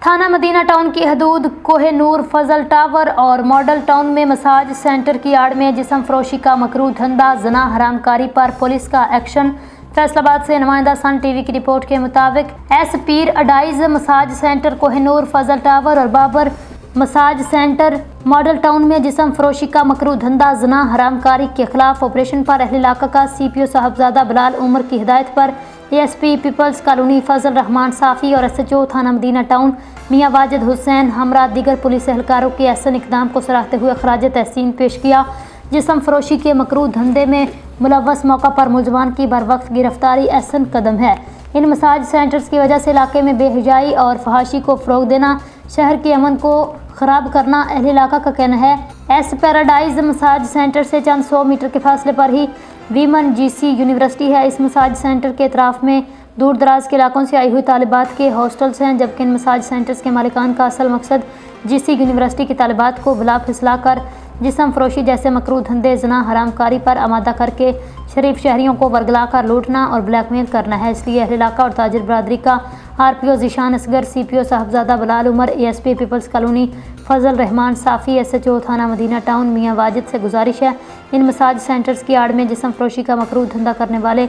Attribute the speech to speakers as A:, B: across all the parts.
A: थाना मदीना टाउन की हदूद कोहे नूर फजल टावर और मॉडल टाउन में मसाज सेंटर की आड़ में जिस्म फरोशी का मकरूह धंधा जना हरामकारी पर पुलिस का एक्शन। फैसलाबाद से नुमाइंदा सन टीवी की रिपोर्ट के मुताबिक एस पीर अडाइज massage centre Kohinoor Fazal tower और Babar massage centre Model Town में जिस्म फरोशी का मकरूह धंधा जना हरामकारी के खिलाफ ऑपरेशन पर अहले इलाका का CPO साहबजादा बिलाल उमर की हिदायत पर ASP people's colony Fazal Rehman साफ़ी और SHO थाना मदीना टाउन मियाँ वाजिद हुसैन हमरा दीगर पुलिस एहलकारों के ऐसे इक़दाम को सराहते हुए खराज तहसीन पेश किया। जिस्म फरोशी के मकरूह धंधे में मुलव्वस मौका पर मुलजमान की बर वक्त गिरफ्तारी अहसन कदम है। इन मसाज सेंटर्स की वजह से इलाके में बेहयाई और फहाशी को फ़रोग़ देना, शहर के अमन को ख़राब करना अहले इलाका का कहना है। एस पैराडाइज मसाज सेंटर से चंद 100 मीटर के फासले पर ही वीमन GC यूनिवर्सिटी है। इस मसाज सेंटर के अतराफ़ में दूर दराज के इलाकों से आई हुई तालिबात के हॉस्टल्स हैं, जबकि इन मसाज सेंटर्स के मालिकान का असल मकसद GC यूनिवर्सिटी की तालिबात को भुला फिसला कर जिस्म फरोशी जैसे मकरूह धंधे जना हरामकारी पर आमादा करके शरीफ शहरियों को वर्गला कर लूटना और ब्लैकमेल करना है। इसलिए अहले इलाका और ताजिर बरादरी का RPO Zeeshan Asghar, CPO Sahibzada Bilal Umar, ASP people's colony Fazal Rehman Safi, SHO थाना मदीना टाउन मियाँ वाजिद से गुजारिश है इन मसाज सेंटर्स की आड़ में जिस्म फरोशी का मकरूह धंधा करने वाले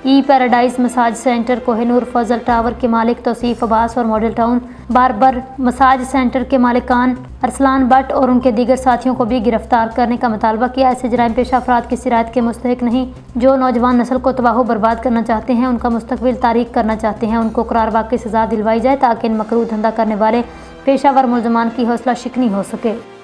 A: paradise massage centre Kohinoor Fazal tower के मालिक तौसीफ अब्बास और model town barber massage centre के मालिकान अरसलान भट्ट और उनके दीगर साथियों को भी गिरफ्तार करने का मुतालबा किया। ऐसे जराइम पेशा अफराद की सिरायत के मुस्तहिक नहीं, जो नौजवान नस्ल को तबाह बर्बाद करना चाहते हैं, उनका मुस्तकबिल तारीक करना चाहते हैं, उनको करार वाक़ई सज़ा दिलवाई जाए ताकि इन मकरूह धंधा करने वाले पेशावर मुलजमान की हौसला शिकनी हो सके।